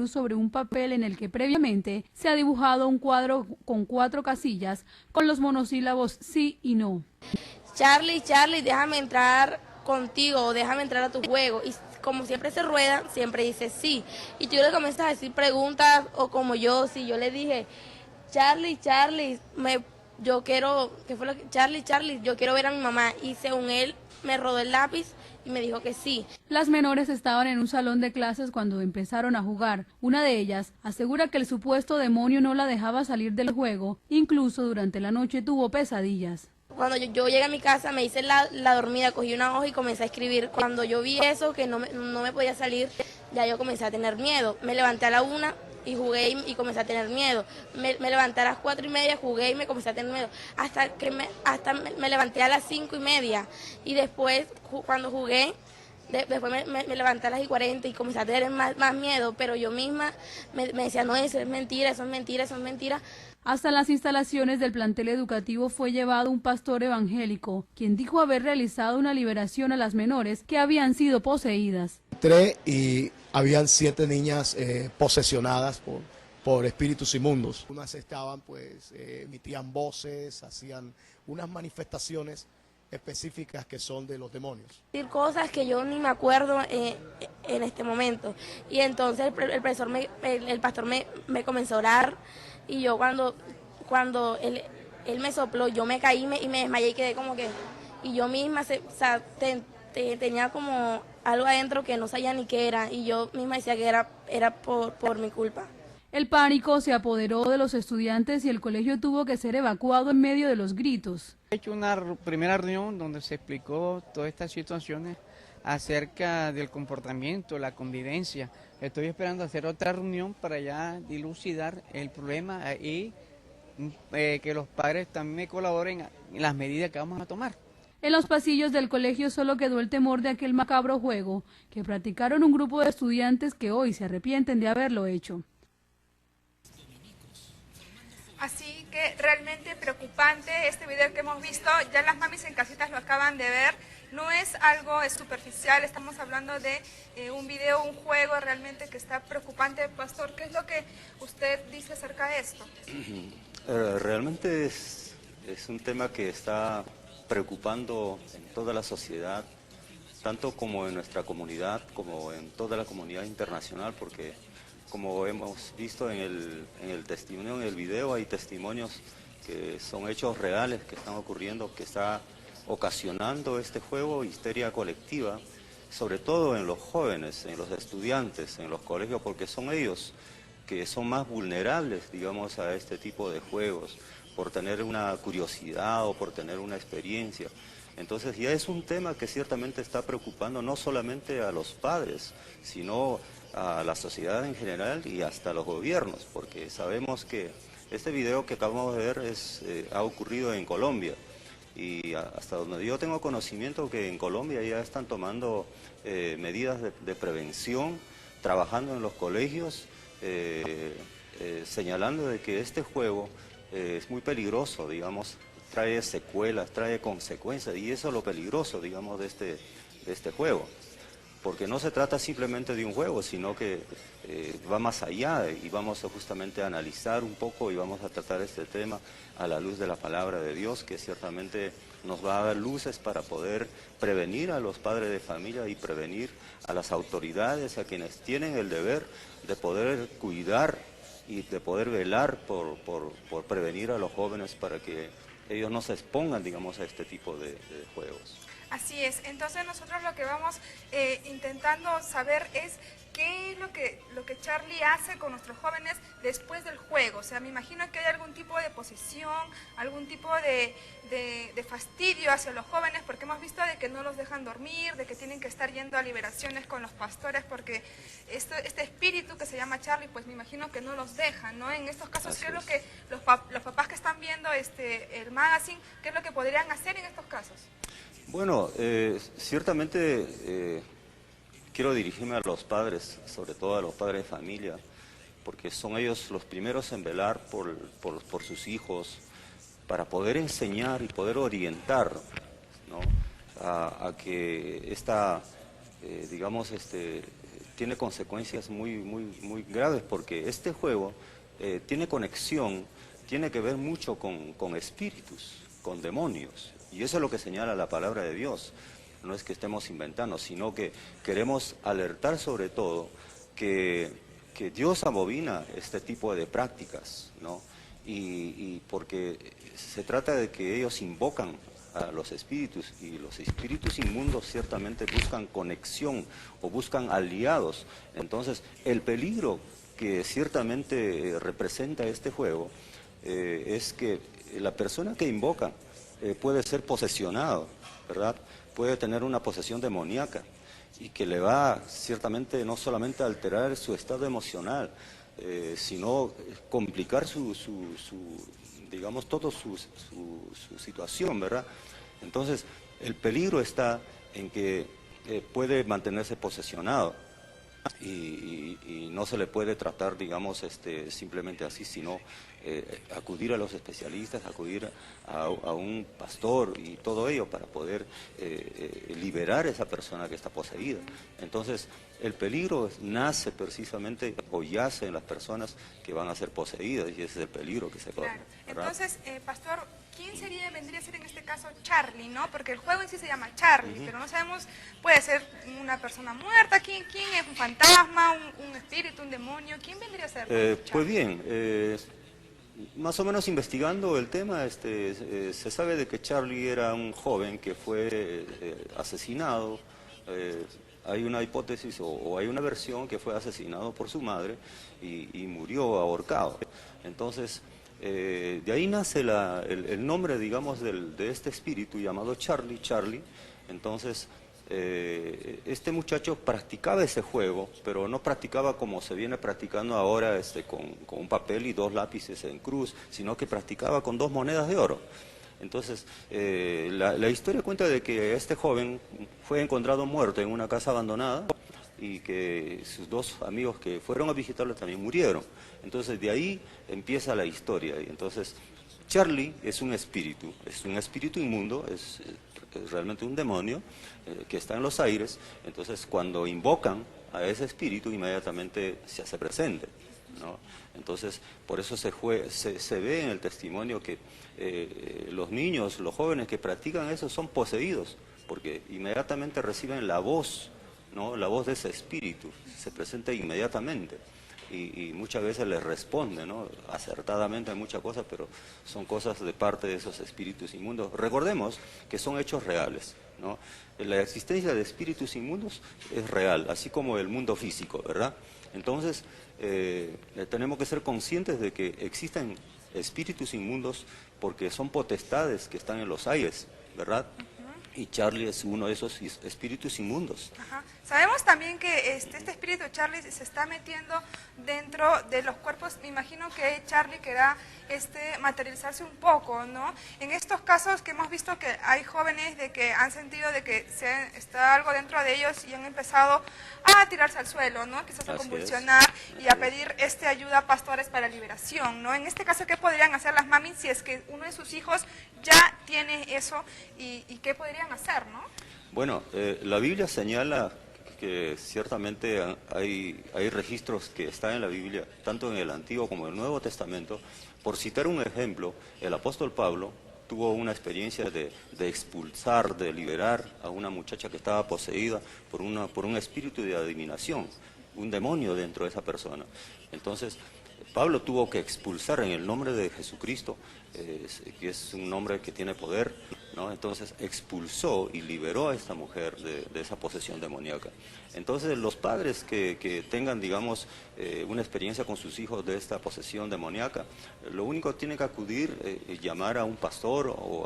sobre un papel en el que previamente se ha dibujado un cuadro con 4 casillas con los monosílabos sí y no. Charlie, Charlie, déjame entrar contigo o déjame entrar a tu juego. Y como siempre se rueda, siempre dice sí. Y tú le comienzas a decir preguntas o como yo, si yo le dije, Charlie, Charlie, yo quiero, ¿qué fue lo que? Charlie, Charlie, yo quiero ver a mi mamá. Y según él, me rodó el lápiz y me dijo que sí. Las menores estaban en un salón de clases cuando empezaron a jugar. Una de ellas asegura que el supuesto demonio no la dejaba salir del juego, incluso durante la noche tuvo pesadillas. Cuando yo llegué a mi casa me hice la dormida, cogí una hoja y comencé a escribir. Cuando yo vi eso, que no me podía salir, ya yo comencé a tener miedo. Me levanté a la 1 y jugué y comencé a tener miedo. Me levanté a las 4:30, jugué y me comencé a tener miedo. Hasta que me levanté a las 5:30. Y después, cuando jugué, después me levanté a las 40 y comencé a tener más miedo. Pero yo misma me decía, no, eso es mentira, eso es mentira, eso es mentira. Hasta las instalaciones del plantel educativo fue llevado un pastor evangélico, quien dijo haber realizado una liberación a las menores que habían sido poseídas. Entré y habían 7 niñas posesionadas por espíritus inmundos. Unas estaban, pues, emitían voces, hacían unas manifestaciones específicas que son de los demonios. Decir cosas que yo ni me acuerdo en este momento. Y entonces el pastor me comenzó a orar y yo cuando él me sopló, yo me caí y me desmayé y quedé como que, y yo misma tenía como algo adentro que no sabía ni qué era y yo misma decía que era por mi culpa. El pánico se apoderó de los estudiantes y el colegio tuvo que ser evacuado en medio de los gritos. He hecho una primera reunión donde se explicó todas estas situaciones acerca del comportamiento, la convivencia. Estoy esperando hacer otra reunión para ya dilucidar el problema y que los padres también me colaboren en las medidas que vamos a tomar. En los pasillos del colegio solo quedó el temor de aquel macabro juego que practicaron un grupo de estudiantes que hoy se arrepienten de haberlo hecho. Así que realmente preocupante este video que hemos visto, ya las mamis en casitas lo acaban de ver, no es algo superficial, estamos hablando de un video, un juego realmente que está preocupante. Pastor, ¿qué es lo que usted dice acerca de esto? Realmente es un tema que está preocupando en toda la sociedad, tanto como en nuestra comunidad, como en toda la comunidad internacional, porque como hemos visto en el testimonio, en el video, hay testimonios que son hechos reales que están ocurriendo, que está ocasionando este juego, histeria colectiva, sobre todo en los jóvenes, en los estudiantes, en los colegios, porque son ellos que son más vulnerables, digamos, a este tipo de juegos, por tener una curiosidad o por tener una experiencia. Entonces ya es un tema que ciertamente está preocupando no solamente a los padres, sino a la sociedad en general y hasta a los gobiernos, porque sabemos que este video que acabamos de ver ha ocurrido en Colombia, y hasta donde yo tengo conocimiento que en Colombia ya están tomando medidas de prevención, trabajando en los colegios, señalando de que este juego es muy peligroso, digamos, trae secuelas, trae consecuencias, y eso es lo peligroso, digamos, de este juego. Porque no se trata simplemente de un juego, sino que va más allá y vamos justamente a analizar un poco y vamos a tratar este tema a la luz de la palabra de Dios, que ciertamente nos va a dar luces para poder prevenir a los padres de familia y prevenir a las autoridades, a quienes tienen el deber de poder cuidar y de poder velar por prevenir a los jóvenes para que ellos no se expongan, digamos, a este tipo de juegos. Así es, entonces nosotros lo que vamos intentando saber es qué es lo que Charlie hace con nuestros jóvenes después del juego. O sea, me imagino que hay algún tipo de posesión, algún tipo de fastidio hacia los jóvenes, porque hemos visto de que no los dejan dormir, de que tienen que estar yendo a liberaciones con los pastores, porque este espíritu que se llama Charlie, pues me imagino que no los dejan, ¿no? En estos casos, ¿qué es lo que los papás que están viendo el magazine, qué es lo que podrían hacer en estos casos? Bueno, ciertamente quiero dirigirme a los padres, sobre todo a los padres de familia, porque son ellos los primeros en velar por sus hijos, para poder enseñar y poder orientar, ¿no?, a que esta, digamos, tiene consecuencias muy graves, porque este juego tiene conexión, tiene que ver mucho con espíritus, con demonios, y eso es lo que señala la palabra de Dios. No es que estemos inventando, sino que queremos alertar sobre todo que Dios abomina este tipo de prácticas, ¿no? Y porque se trata de que ellos invocan a los espíritus, y los espíritus inmundos ciertamente buscan conexión o buscan aliados. Entonces, el peligro que ciertamente representa este juego es que la persona que invoca puede ser posesionado, ¿verdad? Puede tener una posesión demoníaca, y que le va ciertamente no solamente a alterar su estado emocional, sino complicar digamos, toda su situación, ¿verdad? Entonces, el peligro está en que puede mantenerse posesionado, y no se le puede tratar, digamos, simplemente así, sino acudir a los especialistas, acudir a un pastor y todo ello para poder liberar a esa persona que está poseída. Entonces, el peligro nace precisamente o yace en las personas que van a ser poseídas, y ese es el peligro que se corre. Claro. ¿Verdad? Entonces, pastor, ¿quién vendría a ser en este caso Charlie, ¿no? Porque el juego en sí se llama Charlie, pero no sabemos, puede ser una persona muerta, ¿quién es? ¿Un fantasma, un espíritu, un demonio? ¿Quién vendría a ser? Pues bien, más o menos investigando el tema, se sabe de que Charlie era un joven que fue asesinado. Hay una hipótesis o hay una versión que fue asesinado por su madre y murió ahorcado. Entonces, de ahí nace el nombre, digamos, de este espíritu llamado Charlie. Entonces, este muchacho practicaba ese juego, pero no practicaba como se viene practicando ahora, con un papel y 2 lápices en cruz, sino que practicaba con 2 monedas de oro. Entonces, la historia cuenta de que este joven fue encontrado muerto en una casa abandonada, y que sus 2 amigos que fueron a visitarlo también murieron. Entonces, de ahí empieza la historia. Y entonces, Charlie es un espíritu inmundo, es realmente un demonio que está en los aires. Entonces, cuando invocan a ese espíritu, inmediatamente se hace presente, ¿no? Entonces, por eso se ve en el testimonio que los niños, los jóvenes que practican eso son poseídos, porque inmediatamente reciben la voz, ¿no? La voz de ese espíritu se presenta inmediatamente, y muchas veces les responde, ¿no? Acertadamente a muchas cosas, pero son cosas de parte de esos espíritus inmundos. Recordemos que son hechos reales, ¿no? La existencia de espíritus inmundos es real, así como el mundo físico, ¿verdad? Entonces, tenemos que ser conscientes de que existen espíritus inmundos porque son potestades que están en los aires, ¿verdad? Y Charlie es uno de esos espíritus inmundos. Ajá. Sabemos también que este espíritu Charlie se está metiendo dentro de los cuerpos. Me imagino que Charlie querrá materializarse un poco, ¿no? En estos casos que hemos visto que hay jóvenes de que han sentido de que está algo dentro de ellos y han empezado a tirarse al suelo, ¿no? Quizás a convulsionar y a pedir ayuda a pastores para liberación, ¿no? En este caso, ¿qué podrían hacer las mamis si es que uno de sus hijos ya tiene eso y qué podrían hacer, ¿no? Bueno, la Biblia señala que ciertamente hay registros que están en la Biblia, tanto en el Antiguo como en el Nuevo Testamento. Por citar un ejemplo, el apóstol Pablo tuvo una experiencia de expulsar, de liberar a una muchacha que estaba poseída por un espíritu de adivinación, un demonio dentro de esa persona. Entonces, Pablo tuvo que expulsar en el nombre de Jesucristo, que es un nombre que tiene poder, ¿no? Entonces expulsó y liberó a esta mujer de esa posesión demoníaca. Entonces los padres que tengan, digamos, una experiencia con sus hijos de esta posesión demoníaca, lo único que tienen que acudir, llamar a un pastor o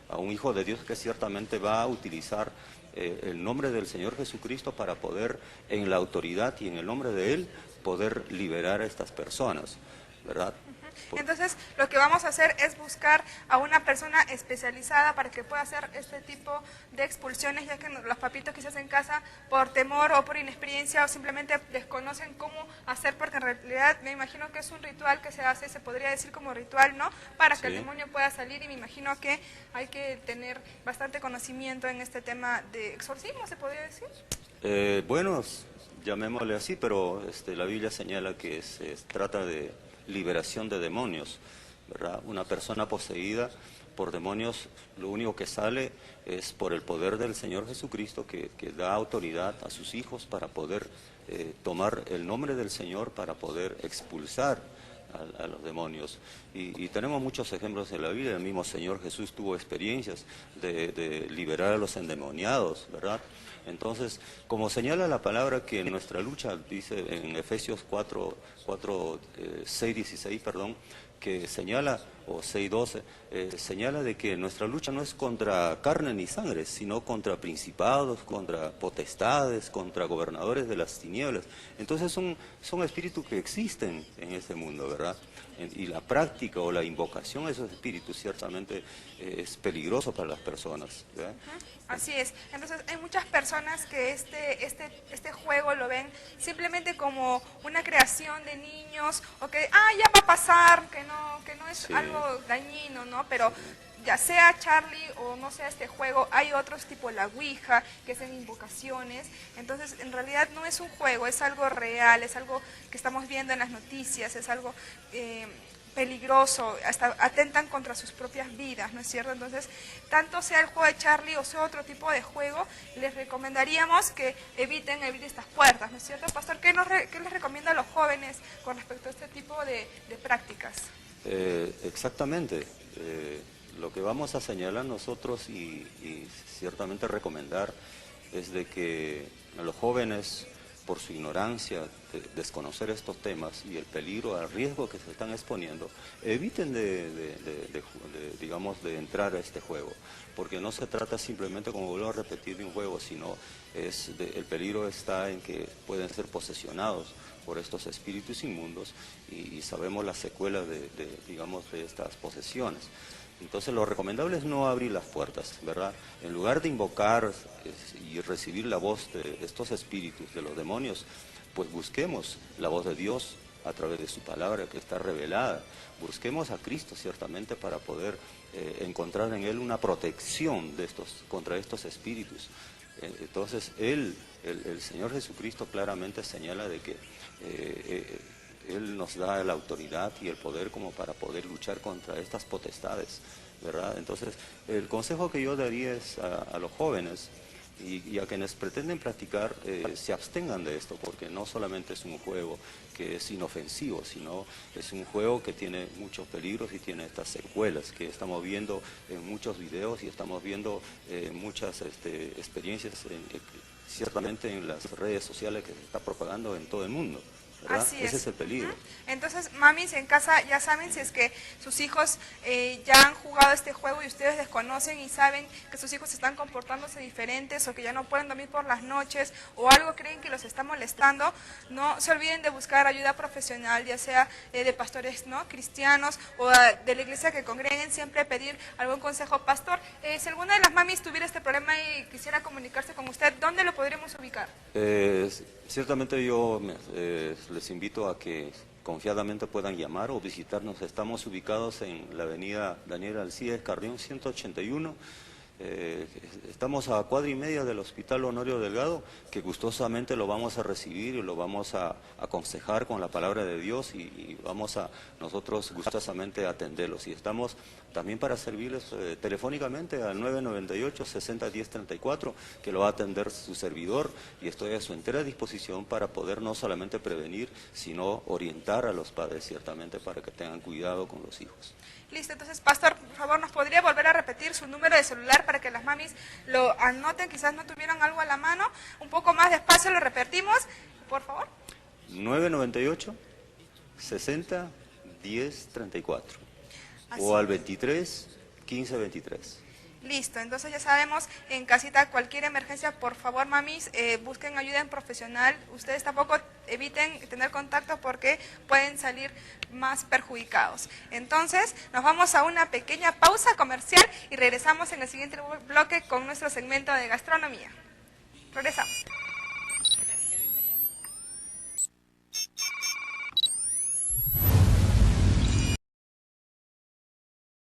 a un hijo de Dios que ciertamente va a utilizar el nombre del Señor Jesucristo para poder, en la autoridad y en el nombre de Él, poder liberar a estas personas, ¿verdad? Entonces, lo que vamos a hacer es buscar a una persona especializada para que pueda hacer este tipo de expulsiones, ya que los papitos quizás en casa, por temor o por inexperiencia, o simplemente desconocen cómo hacer, porque en realidad me imagino que es un ritual que se hace, se podría decir como ritual, ¿no? Para que el demonio pueda salir, y me imagino que hay que tener bastante conocimiento en este tema de exorcismo, ¿se podría decir? Bueno, llamémosle así, pero la Biblia señala que se trata de liberación de demonios, ¿verdad? Una persona poseída por demonios, lo único que sale es por el poder del Señor Jesucristo que da autoridad a sus hijos para poder tomar el nombre del Señor para poder expulsar a los demonios. Y tenemos muchos ejemplos en la Biblia. El mismo Señor Jesús tuvo experiencias de liberar a los endemoniados, ¿verdad? Entonces, como señala la palabra que en nuestra lucha, dice en Efesios 6:16, perdón, que señala, o 6:12, señala de que nuestra lucha no es contra carne ni sangre, sino contra principados, contra potestades, contra gobernadores de las tinieblas. Entonces son espíritus que existen en este mundo, ¿verdad? Y la práctica o la invocación de esos espíritus ciertamente es peligroso para las personas, ¿verdad? Así es. Entonces hay muchas personas que este juego lo ven simplemente como una creación de niños, o que ya va a pasar, que no es algo dañino, ¿no? Pero ya sea Charlie o no sea este juego, hay otros tipo la Ouija, que hacen invocaciones. Entonces en realidad no es un juego, es algo real, es algo que estamos viendo en las noticias, es algo peligroso, hasta atentan contra sus propias vidas, ¿no es cierto? Entonces, tanto sea el juego de Charlie o sea otro tipo de juego, les recomendaríamos que eviten estas puertas, ¿no es cierto? Pastor, ¿qué les recomienda a los jóvenes con respecto a este tipo de prácticas? Exactamente. Lo que vamos a señalar nosotros y ciertamente recomendar es de que a los jóvenes, por su ignorancia, de desconocer estos temas y el peligro, al riesgo que se están exponiendo, eviten digamos, de entrar a este juego, porque no se trata simplemente, como vuelvo a repetir, de un juego, sino el peligro está en que pueden ser posesionados por estos espíritus inmundos y sabemos las secuelas digamos, de estas posesiones. Entonces lo recomendable es no abrir las puertas, ¿verdad? En lugar de invocar y recibir la voz de estos espíritus, de los demonios, pues busquemos la voz de Dios a través de su palabra que está revelada. Busquemos a Cristo ciertamente para poder encontrar en Él una protección contra estos espíritus. Entonces el Señor Jesucristo claramente señala de que Él nos da la autoridad y el poder como para poder luchar contra estas potestades, ¿verdad? Entonces, el consejo que yo daría es a los jóvenes y a quienes pretenden practicar, se abstengan de esto, porque no solamente es un juego que es inofensivo, sino es un juego que tiene muchos peligros y tiene estas secuelas que estamos viendo en muchos videos y estamos viendo muchas experiencias ciertamente en las redes sociales que se está propagando en todo el mundo, ¿verdad? Así es. Ese es el peligro. Entonces, mamis en casa ya saben si es que sus hijos ya han jugado este juego y ustedes desconocen y saben que sus hijos están comportándose diferentes o que ya no pueden dormir por las noches o algo creen que los está molestando, no se olviden de buscar ayuda profesional, ya sea de pastores cristianos o de la iglesia que congreguen, siempre pedir algún consejo. Pastor, si alguna de las mamis tuviera este problema y quisiera comunicarse con usted, ¿dónde lo podríamos ubicar? Ciertamente yo les invito a que confiadamente puedan llamar o visitarnos. Estamos ubicados en la avenida Daniel Alcides Carrión 181. Estamos a cuadra y media del Hospital Honorio Delgado, que gustosamente lo vamos a recibir y lo vamos a aconsejar con la palabra de Dios y vamos a nosotros gustosamente atenderlos. Y estamos también para servirles telefónicamente al 998-601034, que lo va a atender su servidor, y estoy a su entera disposición para poder no solamente prevenir, sino orientar a los padres ciertamente para que tengan cuidado con los hijos. Listo, entonces, pastor, por favor, ¿nos podría volver a repetir su número de celular para que las mamis lo anoten? Quizás no tuvieran algo a la mano. Un poco más despacio lo repetimos, por favor. 998-60-10-34 o al 23-15-23. Listo, entonces ya sabemos, en casita cualquier emergencia, por favor mamis, busquen ayuda en profesional. Ustedes tampoco eviten tener contacto porque pueden salir más perjudicados. Entonces nos vamos a una pequeña pausa comercial y regresamos en el siguiente bloque con nuestro segmento de gastronomía. Regresamos.